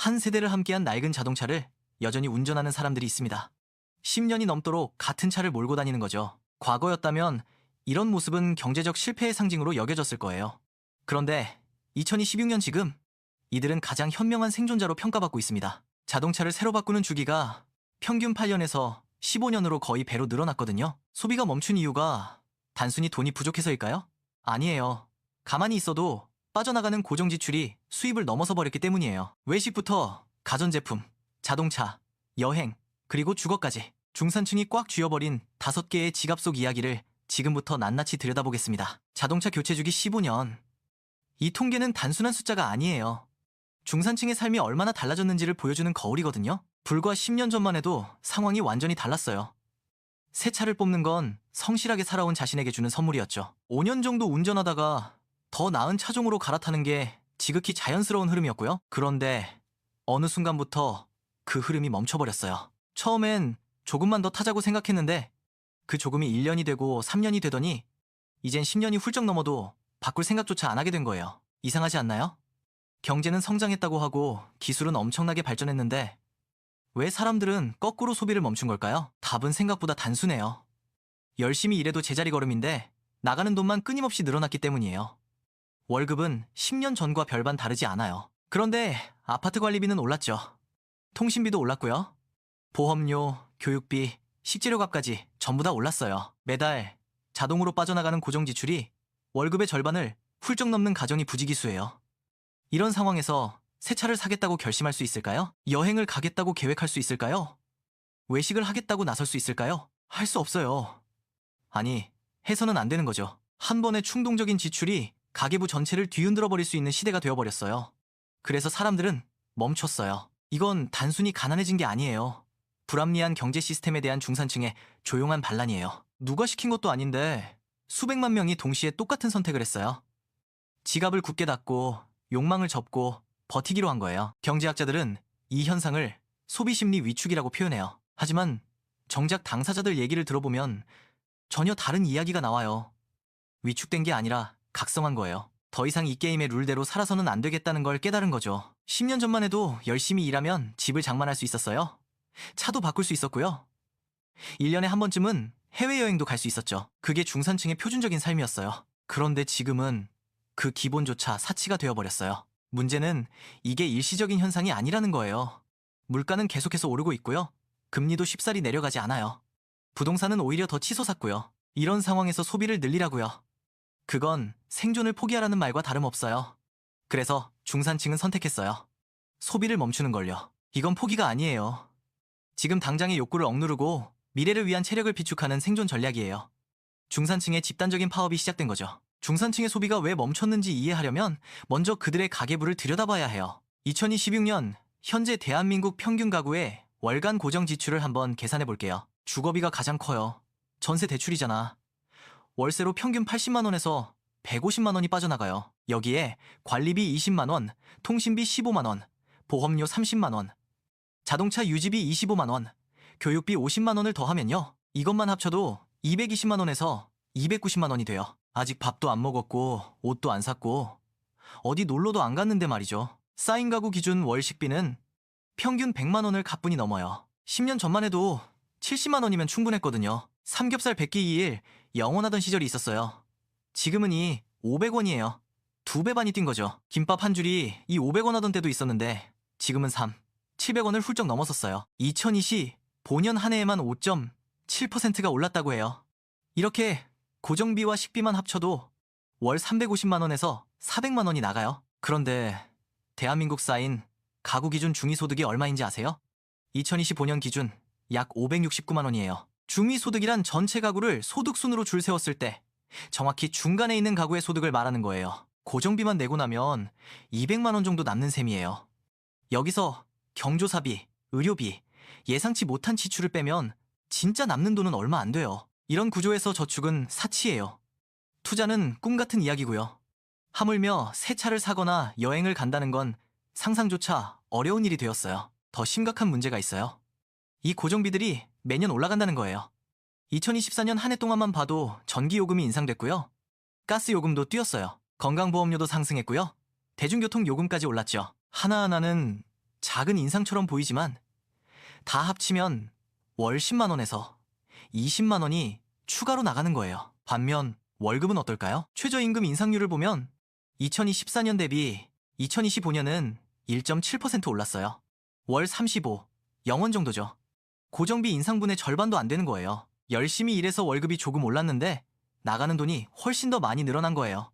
한 세대를 함께한 낡은 자동차를 여전히 운전하는 사람들이 있습니다. 10년이 넘도록 같은 차를 몰고 다니는 거죠. 과거였다면 이런 모습은 경제적 실패의 상징으로 여겨졌을 거예요. 그런데 2026년 지금 이들은 가장 현명한 생존자로 평가받고 있습니다. 자동차를 새로 바꾸는 주기가 평균 8년에서 15년으로 거의 배로 늘어났거든요. 소비가 멈춘 이유가 단순히 돈이 부족해서일까요? 아니에요. 가만히 있어도 빠져나가는 고정 지출이 수입을 넘어서 버렸기 때문이에요. 외식부터 가전제품, 자동차, 여행, 그리고 주거까지 중산층이 꽉 쥐어버린 5개의 지갑 속 이야기를 지금부터 낱낱이 들여다보겠습니다. 자동차 교체 주기 15년. 이 통계는 단순한 숫자가 아니에요. 중산층의 삶이 얼마나 달라졌는지를 보여주는 거울이거든요. 불과 10년 전만 해도 상황이 완전히 달랐어요. 새 차를 뽑는 건 성실하게 살아온 자신에게 주는 선물이었죠. 5년 정도 운전하다가 더 나은 차종으로 갈아타는 게 지극히 자연스러운 흐름이었고요. 그런데 어느 순간부터 그 흐름이 멈춰버렸어요. 처음엔 조금만 더 타자고 생각했는데 그 조금이 1년이 되고 3년이 되더니 이젠 10년이 훌쩍 넘어도 바꿀 생각조차 안 하게 된 거예요. 이상하지 않나요? 경제는 성장했다고 하고 기술은 엄청나게 발전했는데 왜 사람들은 거꾸로 소비를 멈춘 걸까요? 답은 생각보다 단순해요. 열심히 일해도 제자리 걸음인데 나가는 돈만 끊임없이 늘어났기 때문이에요. 월급은 10년 전과 별반 다르지 않아요. 그런데 아파트 관리비는 올랐죠. 통신비도 올랐고요. 보험료, 교육비, 식재료값까지 전부 다 올랐어요. 매달 자동으로 빠져나가는 고정 지출이 월급의 절반을 훌쩍 넘는 가정이 부지기수예요. 이런 상황에서 새 차를 사겠다고 결심할 수 있을까요? 여행을 가겠다고 계획할 수 있을까요? 외식을 하겠다고 나설 수 있을까요? 할 수 없어요. 아니, 해서는 안 되는 거죠. 한 번의 충동적인 지출이 가계부 전체를 뒤흔들어 버릴 수 있는 시대가 되어버렸어요. 그래서 사람들은 멈췄어요. 이건 단순히 가난해진 게 아니에요. 불합리한 경제 시스템에 대한 중산층의 조용한 반란이에요. 누가 시킨 것도 아닌데 수백만 명이 동시에 똑같은 선택을 했어요. 지갑을 굳게 닫고 욕망을 접고 버티기로 한 거예요. 경제학자들은 이 현상을 소비심리 위축이라고 표현해요. 하지만 정작 당사자들 얘기를 들어보면 전혀 다른 이야기가 나와요. 위축된 게 아니라 각성한 거예요. 더 이상 이 게임의 룰대로 살아서는 안 되겠다는 걸 깨달은 거죠. 10년 전만 해도 열심히 일하면 집을 장만할 수 있었어요. 차도 바꿀 수 있었고요. 1년에 한 번쯤은 해외여행도 갈 수 있었죠. 그게 중산층의 표준적인 삶이었어요. 그런데 지금은 그 기본조차 사치가 되어버렸어요. 문제는 이게 일시적인 현상이 아니라는 거예요. 물가는 계속해서 오르고 있고요. 금리도 쉽사리 내려가지 않아요. 부동산은 오히려 더 치솟았고요. 이런 상황에서 소비를 늘리라고요. 그건 생존을 포기하라는 말과 다름없어요. 그래서 중산층은 선택했어요. 소비를 멈추는 걸요. 이건 포기가 아니에요. 지금 당장의 욕구를 억누르고 미래를 위한 체력을 비축하는 생존 전략이에요. 중산층의 집단적인 파업이 시작된 거죠. 중산층의 소비가 왜 멈췄는지 이해하려면 먼저 그들의 가계부를 들여다봐야 해요. 2026년 현재 대한민국 평균 가구의 월간 고정 지출을 한번 계산해 볼게요. 주거비가 가장 커요. 전세 대출이잖아. 월세로 평균 80만 원에서 150만 원이 빠져나가요. 여기에 관리비 20만 원, 통신비 15만 원, 보험료 30만 원, 자동차 유지비 25만 원, 교육비 50만 원을 더하면요. 이것만 합쳐도 220만 원에서 290만 원이 돼요. 아직 밥도 안 먹었고 옷도 안 샀고 어디 놀러도 안 갔는데 말이죠. 쌓인 가구 기준 월 식비는 평균 100만 원을 가뿐히 넘어요. 10년 전만 해도 70만 원이면 충분했거든요. 삼겹살 100끼 2일 영원하던 시절이 있었어요. 지금은 이 500원이에요. 2배 반이 뛴 거죠. 김밥 한 줄이 이 500원 하던 때도 있었는데 지금은 700원을 훌쩍 넘어섰어요. 2020 본연 한 해에만 5.7%가 올랐다고 해요. 이렇게 고정비와 식비만 합쳐도 월 350만 원에서 400만 원이 나가요. 그런데 대한민국 쌓인 가구 기준 중위소득이 얼마인지 아세요? 2025년 기준 약 569만 원이에요. 중위소득이란 전체 가구를 소득순으로 줄 세웠을 때 정확히 중간에 있는 가구의 소득을 말하는 거예요. 고정비만 내고 나면 200만 원 정도 남는 셈이에요. 여기서 경조사비, 의료비, 예상치 못한 지출을 빼면 진짜 남는 돈은 얼마 안 돼요. 이런 구조에서 저축은 사치예요. 투자는 꿈 같은 이야기고요. 하물며 새 차를 사거나 여행을 간다는 건 상상조차 어려운 일이 되었어요. 더 심각한 문제가 있어요. 이 고정비들이 매년 올라간다는 거예요. 2024년 한 해 동안만 봐도 전기요금이 인상됐고요. 가스요금도 뛰었어요. 건강보험료도 상승했고요. 대중교통 요금까지 올랐죠. 하나하나는 작은 인상처럼 보이지만 다 합치면 월 10만 원에서 20만 원이 추가로 나가는 거예요. 반면 월급은 어떨까요? 최저임금 인상률을 보면 2024년 대비 2025년은 1.7% 올랐어요. 월 35, 0원 정도죠. 고정비 인상분의 절반도 안 되는 거예요. 열심히 일해서 월급이 조금 올랐는데 나가는 돈이 훨씬 더 많이 늘어난 거예요.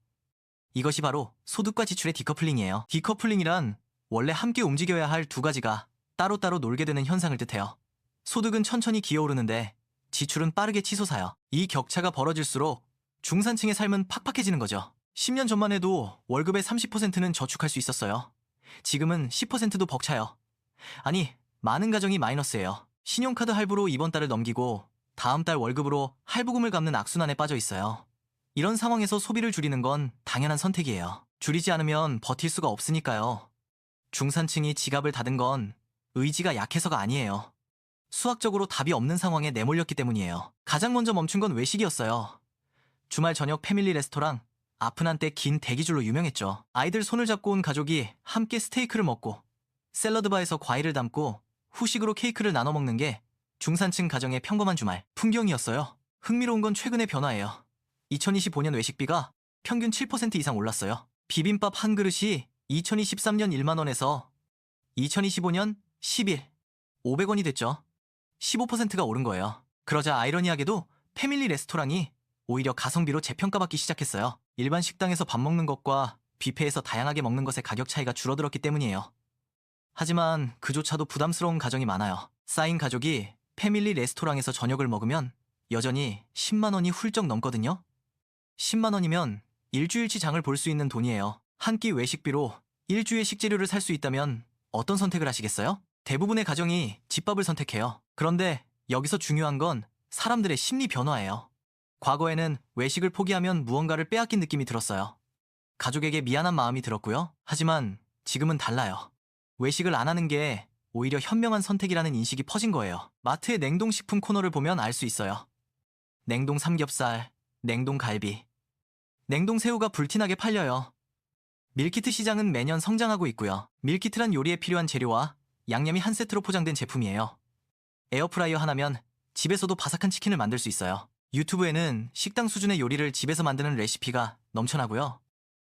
이것이 바로 소득과 지출의 디커플링이에요. 디커플링이란 원래 함께 움직여야 할 두 가지가 따로따로 놀게 되는 현상을 뜻해요. 소득은 천천히 기어오르는데 지출은 빠르게 치솟아요. 이 격차가 벌어질수록 중산층의 삶은 팍팍해지는 거죠. 10년 전만 해도 월급의 30%는 저축할 수 있었어요. 지금은 10%도 벅차요. 아니, 많은 가정이 마이너스예요. 신용카드 할부로 이번 달을 넘기고 다음 달 월급으로 할부금을 갚는 악순환에 빠져 있어요. 이런 상황에서 소비를 줄이는 건 당연한 선택이에요. 줄이지 않으면 버틸 수가 없으니까요. 중산층이 지갑을 닫은 건 의지가 약해서가 아니에요. 수학적으로 답이 없는 상황에 내몰렸기 때문이에요. 가장 먼저 멈춘 건 외식이었어요. 주말 저녁 패밀리 레스토랑, 아픈 한때 긴 대기줄로 유명했죠. 아이들 손을 잡고 온 가족이 함께 스테이크를 먹고 샐러드바에서 과일을 담고 후식으로 케이크를 나눠 먹는 게 중산층 가정의 평범한 주말 풍경이었어요. 흥미로운 건 최근의 변화예요. 2025년 외식비가 평균 7% 이상 올랐어요. 비빔밥 한 그릇이 2023년 1만 원에서 2025년 10일 500원이 됐죠. 15%가 오른 거예요. 그러자 아이러니하게도 패밀리 레스토랑이 오히려 가성비로 재평가받기 시작했어요. 일반 식당에서 밥 먹는 것과 뷔페에서 다양하게 먹는 것의 가격 차이가 줄어들었기 때문이에요. 하지만 그조차도 부담스러운 가정이 많아요. 쌓인 가족이 패밀리 레스토랑에서 저녁을 먹으면 여전히 10만 원이 훌쩍 넘거든요. 10만 원이면 일주일치 장을 볼 수 있는 돈이에요. 한 끼 외식비로 일주일 식재료를 살 수 있다면 어떤 선택을 하시겠어요? 대부분의 가정이 집밥을 선택해요. 그런데 여기서 중요한 건 사람들의 심리 변화예요. 과거에는 외식을 포기하면 무언가를 빼앗긴 느낌이 들었어요. 가족에게 미안한 마음이 들었고요. 하지만 지금은 달라요. 외식을 안 하는 게 오히려 현명한 선택이라는 인식이 퍼진 거예요. 마트의 냉동식품 코너를 보면 알 수 있어요. 냉동 삼겹살, 냉동 갈비, 냉동 새우가 불티나게 팔려요. 밀키트 시장은 매년 성장하고 있고요. 밀키트란 요리에 필요한 재료와 양념이 한 세트로 포장된 제품이에요. 에어프라이어 하나면 집에서도 바삭한 치킨을 만들 수 있어요. 유튜브에는 식당 수준의 요리를 집에서 만드는 레시피가 넘쳐나고요.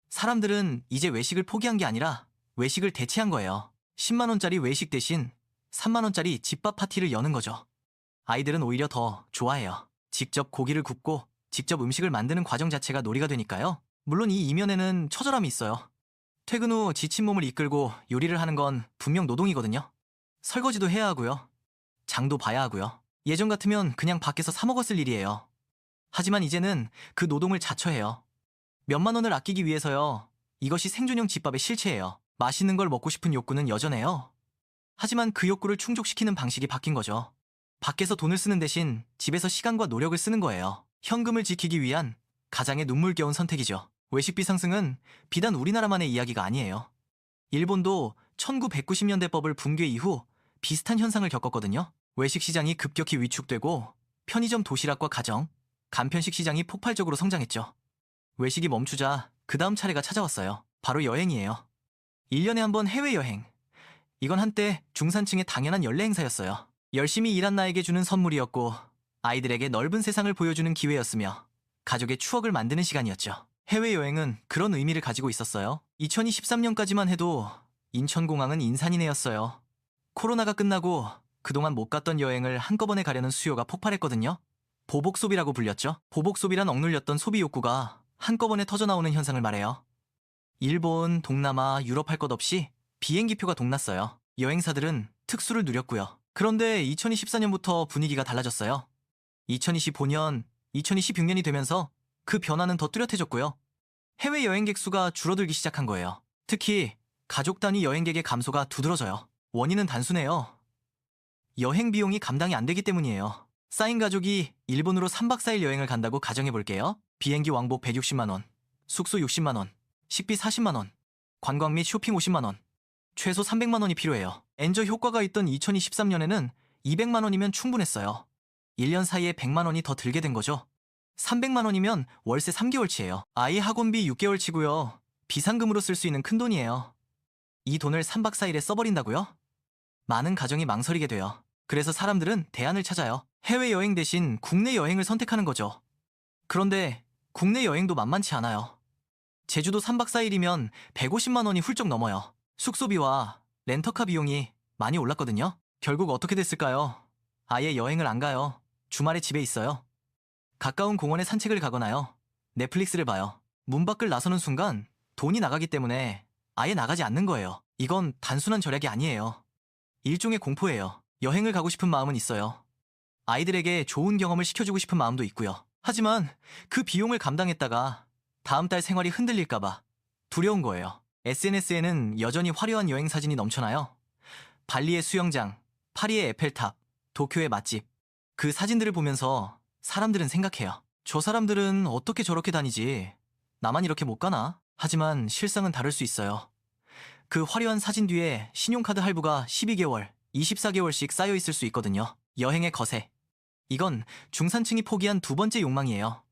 사람들은 이제 외식을 포기한 게 아니라 외식을 대체한 거예요. 10만 원짜리 외식 대신 3만 원짜리 집밥 파티를 여는 거죠. 아이들은 오히려 더 좋아해요. 직접 고기를 굽고 직접 음식을 만드는 과정 자체가 놀이가 되니까요. 물론 이 이면에는 처절함이 있어요. 퇴근 후 지친 몸을 이끌고 요리를 하는 건 분명 노동이거든요. 설거지도 해야 하고요. 장도 봐야 하고요. 예전 같으면 그냥 밖에서 사 먹었을 일이에요. 하지만 이제는 그 노동을 자처해요. 몇만 원을 아끼기 위해서요. 이것이 생존형 집밥의 실체예요. 맛있는 걸 먹고 싶은 욕구는 여전해요. 하지만 그 욕구를 충족시키는 방식이 바뀐 거죠. 밖에서 돈을 쓰는 대신 집에서 시간과 노력을 쓰는 거예요. 현금을 지키기 위한 가장의 눈물겨운 선택이죠. 외식비 상승은 비단 우리나라만의 이야기가 아니에요. 일본도 1990년대법을 붕괴 이후 비슷한 현상을 겪었거든요. 외식 시장이 급격히 위축되고 편의점 도시락과 가정, 간편식 시장이 폭발적으로 성장했죠. 외식이 멈추자 그 다음 차례가 찾아왔어요. 바로 여행이에요. 1년에 한 번 해외여행. 이건 한때 중산층의 당연한 연례 행사였어요. 열심히 일한 나에게 주는 선물이었고 아이들에게 넓은 세상을 보여주는 기회였으며 가족의 추억을 만드는 시간이었죠. 해외여행은 그런 의미를 가지고 있었어요. 2023년까지만 해도 인천공항은 인산이네였어요. 코로나가 끝나고 그동안 못 갔던 여행을 한꺼번에 가려는 수요가 폭발했거든요. 보복 소비라고 불렸죠. 보복 소비란 억눌렸던 소비 욕구가 한꺼번에 터져나오는 현상을 말해요. 일본, 동남아, 유럽 할 것 없이 비행기표가 동났어요. 여행사들은 특수를 누렸고요. 그런데 2024년부터 분위기가 달라졌어요. 2025년, 2026년이 되면서 그 변화는 더 뚜렷해졌고요. 해외 여행객 수가 줄어들기 시작한 거예요. 특히 가족 단위 여행객의 감소가 두드러져요. 원인은 단순해요. 여행 비용이 감당이 안 되기 때문이에요. 쌓인 가족이 일본으로 3박 4일 여행을 간다고 가정해볼게요. 비행기 왕복 160만 원, 숙소 60만 원, 식비 40만 원, 관광 및 쇼핑 50만 원, 최소 300만 원이 필요해요. 엔저 효과가 있던 2023년에는 200만 원이면 충분했어요. 1년 사이에 100만 원이 더 들게 된 거죠. 300만 원이면 월세 3개월치예요. 아이 학원비 6개월치고요. 비상금으로 쓸 수 있는 큰 돈이에요. 이 돈을 3박 4일에 써버린다고요? 많은 가정이 망설이게 돼요. 그래서 사람들은 대안을 찾아요. 해외여행 대신 국내 여행을 선택하는 거죠. 그런데 국내 여행도 만만치 않아요. 제주도 3박 4일이면 150만 원이 훌쩍 넘어요. 숙소비와 렌터카 비용이 많이 올랐거든요. 결국 어떻게 됐을까요? 아예 여행을 안 가요. 주말에 집에 있어요. 가까운 공원에 산책을 가거나요. 넷플릭스를 봐요. 문 밖을 나서는 순간 돈이 나가기 때문에 아예 나가지 않는 거예요. 이건 단순한 절약이 아니에요. 일종의 공포예요. 여행을 가고 싶은 마음은 있어요. 아이들에게 좋은 경험을 시켜주고 싶은 마음도 있고요. 하지만 그 비용을 감당했다가 다음 달 생활이 흔들릴까봐 두려운 거예요. SNS에는 여전히 화려한 여행 사진이 넘쳐나요. 발리의 수영장, 파리의 에펠탑, 도쿄의 맛집. 그 사진들을 보면서 사람들은 생각해요. 저 사람들은 어떻게 저렇게 다니지? 나만 이렇게 못 가나? 하지만 실상은 다를 수 있어요. 그 화려한 사진 뒤에 신용카드 할부가 12개월, 24개월씩 쌓여 있을 수 있거든요. 여행의 거세. 이건 중산층이 포기한 두 번째 욕망이에요.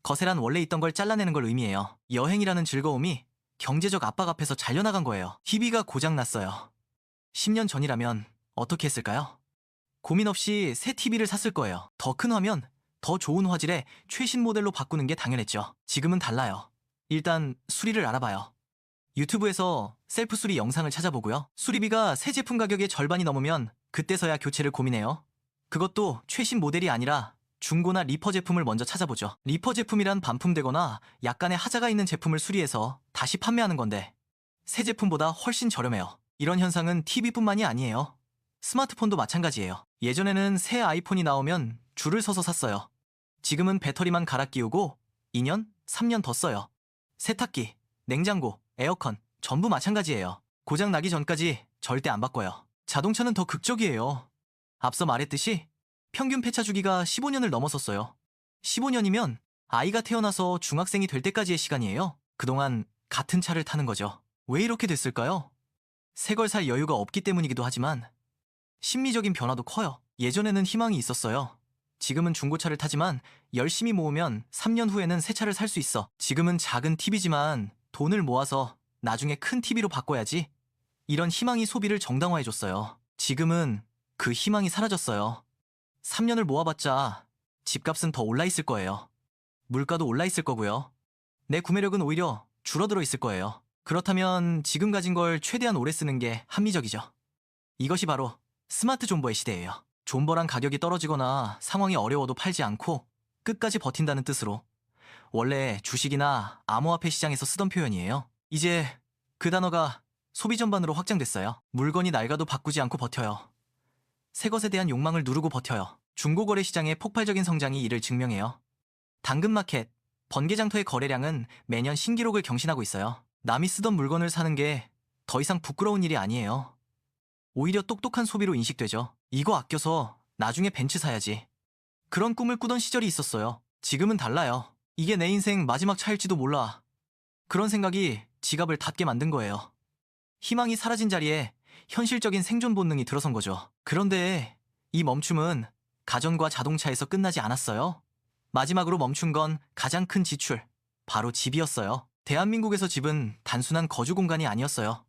거세란 원래 있던 걸 잘라내는 걸 의미해요. 여행이라는 즐거움이 경제적 압박 앞에서 잘려나간 거예요. TV가 고장났어요. 10년 전이라면 어떻게 했을까요? 고민 없이 새 TV를 샀을 거예요. 더 큰 화면, 더 좋은 화질의 최신 모델로 바꾸는 게 당연했죠. 지금은 달라요. 일단 수리를 알아봐요. 유튜브에서 셀프 수리 영상을 찾아보고요. 수리비가 새 제품 가격의 절반이 넘으면 그때서야 교체를 고민해요. 그것도 최신 모델이 아니라 중고나 리퍼 제품을 먼저 찾아보죠. 리퍼 제품이란 반품되거나 약간의 하자가 있는 제품을 수리해서 다시 판매하는 건데 새 제품보다 훨씬 저렴해요. 이런 현상은 TV뿐만이 아니에요. 스마트폰도 마찬가지예요. 예전에는 새 아이폰이 나오면 줄을 서서 샀어요. 지금은 배터리만 갈아 끼우고 2년, 3년 더 써요. 세탁기, 냉장고, 에어컨 전부 마찬가지예요. 고장 나기 전까지 절대 안 바꿔요. 자동차는 더 극적이에요. 앞서 말했듯이 평균 폐차 주기가 15년을 넘었었어요. 15년이면 아이가 태어나서 중학생이 될 때까지의 시간이에요. 그동안 같은 차를 타는 거죠. 왜 이렇게 됐을까요? 새 걸 살 여유가 없기 때문이기도 하지만 심리적인 변화도 커요. 예전에는 희망이 있었어요. 지금은 중고차를 타지만 열심히 모으면 3년 후에는 새 차를 살 수 있어. 지금은 작은 TV지만 돈을 모아서 나중에 큰 TV로 바꿔야지. 이런 희망이 소비를 정당화해줬어요. 지금은 그 희망이 사라졌어요. 3년을 모아봤자 집값은 더 올라있을 거예요. 물가도 올라있을 거고요. 내 구매력은 오히려 줄어들어 있을 거예요. 그렇다면 지금 가진 걸 최대한 오래 쓰는 게 합리적이죠. 이것이 바로 스마트 존버의 시대예요. 존버란 가격이 떨어지거나 상황이 어려워도 팔지 않고 끝까지 버틴다는 뜻으로 원래 주식이나 암호화폐 시장에서 쓰던 표현이에요. 이제 그 단어가 소비 전반으로 확장됐어요. 물건이 낡아도 바꾸지 않고 버텨요. 새 것에 대한 욕망을 누르고 버텨요. 중고거래 시장의 폭발적인 성장이 이를 증명해요. 당근마켓, 번개장터의 거래량은 매년 신기록을 경신하고 있어요. 남이 쓰던 물건을 사는 게 더 이상 부끄러운 일이 아니에요. 오히려 똑똑한 소비로 인식되죠. 이거 아껴서 나중에 벤츠 사야지. 그런 꿈을 꾸던 시절이 있었어요. 지금은 달라요. 이게 내 인생 마지막 차일지도 몰라. 그런 생각이 지갑을 닫게 만든 거예요. 희망이 사라진 자리에 현실적인 생존 본능이 들어선 거죠. 그런데 이 멈춤은 가전과 자동차에서 끝나지 않았어요. 마지막으로 멈춘 건 가장 큰 지출, 바로 집이었어요. 대한민국에서 집은 단순한 거주 공간이 아니었어요.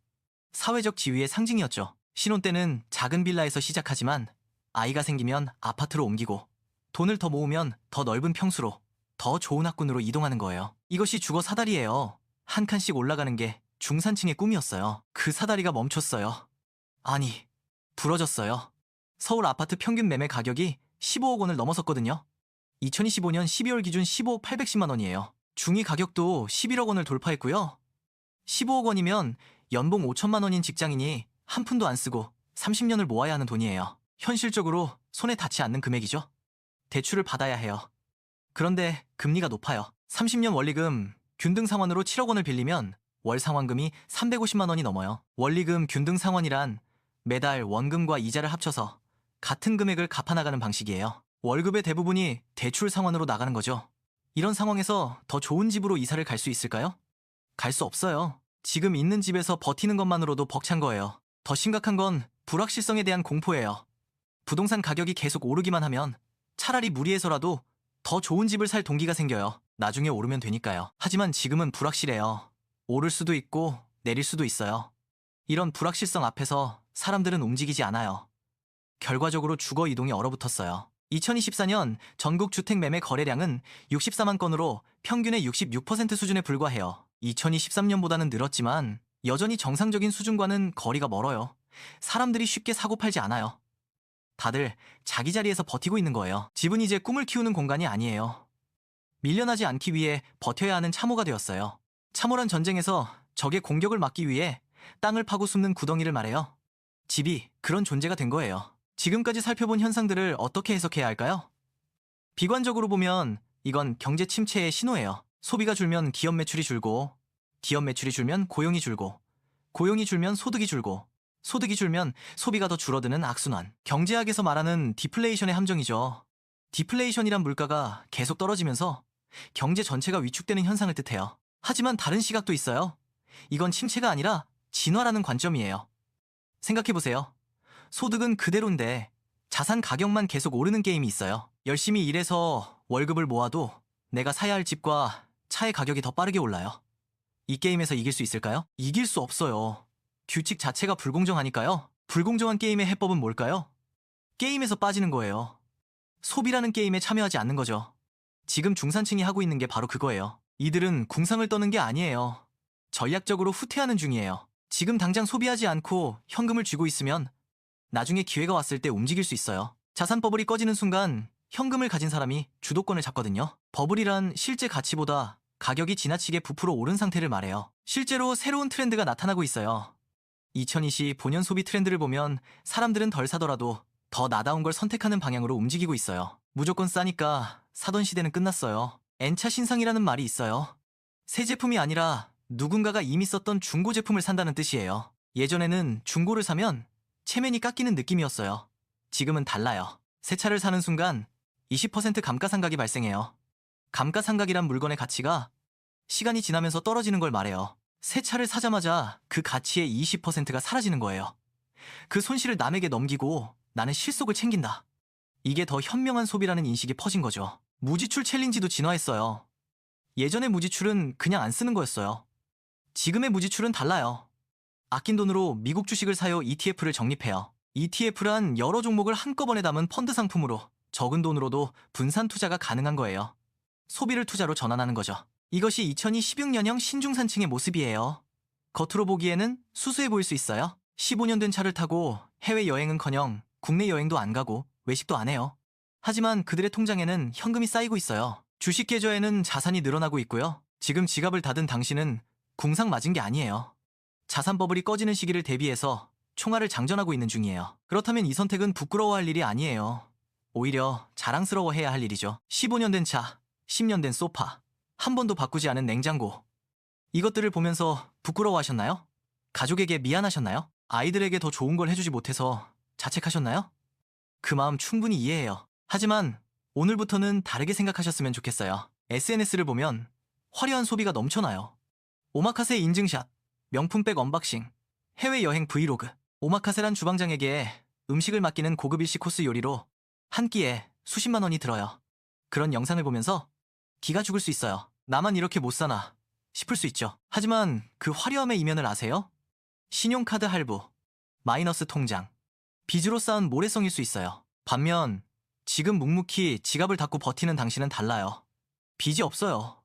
사회적 지위의 상징이었죠. 신혼 때는 작은 빌라에서 시작하지만 아이가 생기면 아파트로 옮기고 돈을 더 모으면 더 넓은 평수로, 더 좋은 학군으로 이동하는 거예요. 이것이 주거 사다리예요. 한 칸씩 올라가는 게 중산층의 꿈이었어요. 그 사다리가 멈췄어요. 아니, 부러졌어요. 서울 아파트 평균 매매 가격이 15억 원을 넘어섰거든요. 2025년 12월 기준 15억 810만 원이에요. 중위 가격도 11억 원을 돌파했고요. 15억 원이면 연봉 5천만 원인 직장인이 한 푼도 안 쓰고 30년을 모아야 하는 돈이에요. 현실적으로 손에 닿지 않는 금액이죠. 대출을 받아야 해요. 그런데 금리가 높아요. 30년 원리금 균등 상환으로 7억 원을 빌리면 월 상환금이 350만 원이 넘어요. 원리금 균등 상환이란 매달 원금과 이자를 합쳐서 같은 금액을 갚아나가는 방식이에요. 월급의 대부분이 대출 상환으로 나가는 거죠. 이런 상황에서 더 좋은 집으로 이사를 갈 수 있을까요? 갈 수 없어요. 지금 있는 집에서 버티는 것만으로도 벅찬 거예요. 더 심각한 건 불확실성에 대한 공포예요. 부동산 가격이 계속 오르기만 하면 차라리 무리해서라도 더 좋은 집을 살 동기가 생겨요. 나중에 오르면 되니까요. 하지만 지금은 불확실해요. 오를 수도 있고 내릴 수도 있어요. 이런 불확실성 앞에서 사람들은 움직이지 않아요. 결과적으로 주거 이동이 얼어붙었어요. 2024년 전국 주택 매매 거래량은 64만 건으로 평균의 66% 수준에 불과해요. 2023년보다는 늘었지만 여전히 정상적인 수준과는 거리가 멀어요. 사람들이 쉽게 사고 팔지 않아요. 다들 자기 자리에서 버티고 있는 거예요. 집은 이제 꿈을 키우는 공간이 아니에요. 밀려나지 않기 위해 버텨야 하는 참호가 되었어요. 참호란 전쟁에서 적의 공격을 막기 위해 땅을 파고 숨는 구덩이를 말해요. 집이 그런 존재가 된 거예요. 지금까지 살펴본 현상들을 어떻게 해석해야 할까요? 비관적으로 보면 이건 경제 침체의 신호예요. 소비가 줄면 기업 매출이 줄고, 기업 매출이 줄면 고용이 줄고, 고용이 줄면 소득이 줄고, 소득이 줄면 소비가 더 줄어드는 악순환. 경제학에서 말하는 디플레이션의 함정이죠. 디플레이션이란 물가가 계속 떨어지면서 경제 전체가 위축되는 현상을 뜻해요. 하지만 다른 시각도 있어요. 이건 침체가 아니라 진화라는 관점이에요. 생각해보세요. 소득은 그대로인데 자산 가격만 계속 오르는 게임이 있어요. 열심히 일해서 월급을 모아도 내가 사야 할 집과 차의 가격이 더 빠르게 올라요. 이 게임에서 이길 수 있을까요? 이길 수 없어요. 규칙 자체가 불공정하니까요. 불공정한 게임의 해법은 뭘까요? 게임에서 빠지는 거예요. 소비라는 게임에 참여하지 않는 거죠. 지금 중산층이 하고 있는 게 바로 그거예요. 이들은 궁상을 떠는 게 아니에요. 전략적으로 후퇴하는 중이에요. 지금 당장 소비하지 않고 현금을 쥐고 있으면 나중에 기회가 왔을 때 움직일 수 있어요. 자산 버블이 꺼지는 순간 현금을 가진 사람이 주도권을 잡거든요. 버블이란 실제 가치보다 가격이 지나치게 부풀어 오른 상태를 말해요. 실제로 새로운 트렌드가 나타나고 있어요. 2025년 소비 트렌드를 보면 사람들은 덜 사더라도 더 나다운 걸 선택하는 방향으로 움직이고 있어요. 무조건 싸니까 사던 시대는 끝났어요. N차 신상이라는 말이 있어요. 새 제품이 아니라 누군가가 이미 썼던 중고 제품을 산다는 뜻이에요. 예전에는 중고를 사면 체면이 깎이는 느낌이었어요. 지금은 달라요. 새 차를 사는 순간 20% 감가상각이 발생해요. 감가상각이란 물건의 가치가 시간이 지나면서 떨어지는 걸 말해요. 새 차를 사자마자 그 가치의 20%가 사라지는 거예요. 그 손실을 남에게 넘기고 나는 실속을 챙긴다. 이게 더 현명한 소비라는 인식이 퍼진 거죠. 무지출 챌린지도 진화했어요. 예전의 무지출은 그냥 안 쓰는 거였어요. 지금의 무지출은 달라요. 아낀 돈으로 미국 주식을 사요. ETF를 적립해요. ETF란 여러 종목을 한꺼번에 담은 펀드 상품으로 적은 돈으로도 분산 투자가 가능한 거예요. 소비를 투자로 전환하는 거죠. 이것이 2026년형 신중산층의 모습이에요. 겉으로 보기에는 수수해 보일 수 있어요. 15년 된 차를 타고 해외여행은커녕 국내 여행도 안 가고 외식도 안 해요. 하지만 그들의 통장에는 현금이 쌓이고 있어요. 주식 계좌에는 자산이 늘어나고 있고요. 지금 지갑을 닫은 당신은 궁상 맞은 게 아니에요. 자산 버블이 꺼지는 시기를 대비해서 총알을 장전하고 있는 중이에요. 그렇다면 이 선택은 부끄러워할 일이 아니에요. 오히려 자랑스러워해야 할 일이죠. 15년 된 차, 10년 된 소파, 한 번도 바꾸지 않은 냉장고. 이것들을 보면서 부끄러워하셨나요? 가족에게 미안하셨나요? 아이들에게 더 좋은 걸 해주지 못해서 자책하셨나요? 그 마음 충분히 이해해요. 하지만 오늘부터는 다르게 생각하셨으면 좋겠어요. SNS를 보면 화려한 소비가 넘쳐나요. 오마카세 인증샷, 명품백 언박싱, 해외여행 브이로그. 오마카세란 주방장에게 음식을 맡기는 고급 일식 코스 요리로 한 끼에 수십만 원이 들어요. 그런 영상을 보면서 기가 죽을 수 있어요. 나만 이렇게 못 사나 싶을 수 있죠. 하지만 그 화려함의 이면을 아세요? 신용카드 할부, 마이너스 통장, 빚으로 쌓은 모래성일 수 있어요. 반면 지금 묵묵히 지갑을 닫고 버티는 당신은 달라요. 빚이 없어요.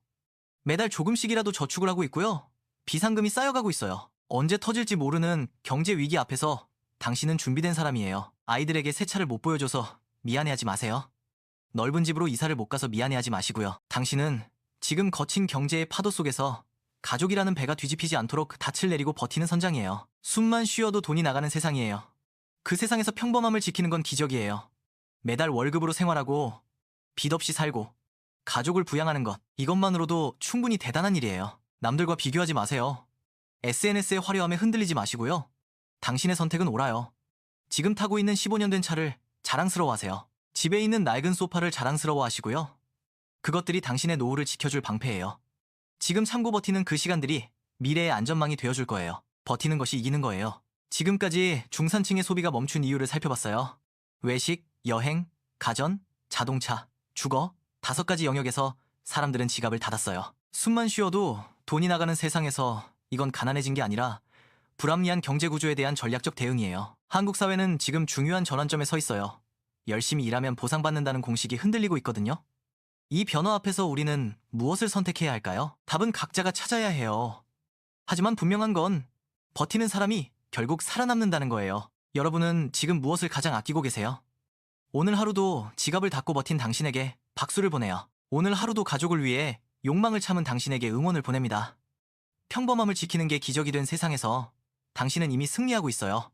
매달 조금씩이라도 저축을 하고 있고요. 비상금이 쌓여가고 있어요. 언제 터질지 모르는 경제 위기 앞에서 당신은 준비된 사람이에요. 아이들에게 새 차를 못 보여줘서 미안해하지 마세요. 넓은 집으로 이사를 못 가서 미안해하지 마시고요. 당신은 지금 거친 경제의 파도 속에서 가족이라는 배가 뒤집히지 않도록 닻을 내리고 버티는 선장이에요. 숨만 쉬어도 돈이 나가는 세상이에요. 그 세상에서 평범함을 지키는 건 기적이에요. 매달 월급으로 생활하고 빚 없이 살고 가족을 부양하는 것, 이것만으로도 충분히 대단한 일이에요. 남들과 비교하지 마세요. SNS의 화려함에 흔들리지 마시고요. 당신의 선택은 옳아요. 지금 타고 있는 15년 된 차를 자랑스러워하세요. 집에 있는 낡은 소파를 자랑스러워하시고요. 그것들이 당신의 노후를 지켜줄 방패예요. 지금 참고 버티는 그 시간들이 미래의 안전망이 되어줄 거예요. 버티는 것이 이기는 거예요. 지금까지 중산층의 소비가 멈춘 이유를 살펴봤어요. 외식, 여행, 가전, 자동차, 주거, 5가지 영역에서 사람들은 지갑을 닫았어요. 숨만 쉬어도 돈이 나가는 세상에서 이건 가난해진 게 아니라 불합리한 경제 구조에 대한 전략적 대응이에요. 한국 사회는 지금 중요한 전환점에 서 있어요. 열심히 일하면 보상받는다는 공식이 흔들리고 있거든요. 이 변화 앞에서 우리는 무엇을 선택해야 할까요? 답은 각자가 찾아야 해요. 하지만 분명한 건 버티는 사람이 결국 살아남는다는 거예요. 여러분은 지금 무엇을 가장 아끼고 계세요? 오늘 하루도 지갑을 닫고 버틴 당신에게 박수를 보내요. 오늘 하루도 가족을 위해 욕망을 참은 당신에게 응원을 보냅니다. 평범함을 지키는 게 기적이 된 세상에서 당신은 이미 승리하고 있어요.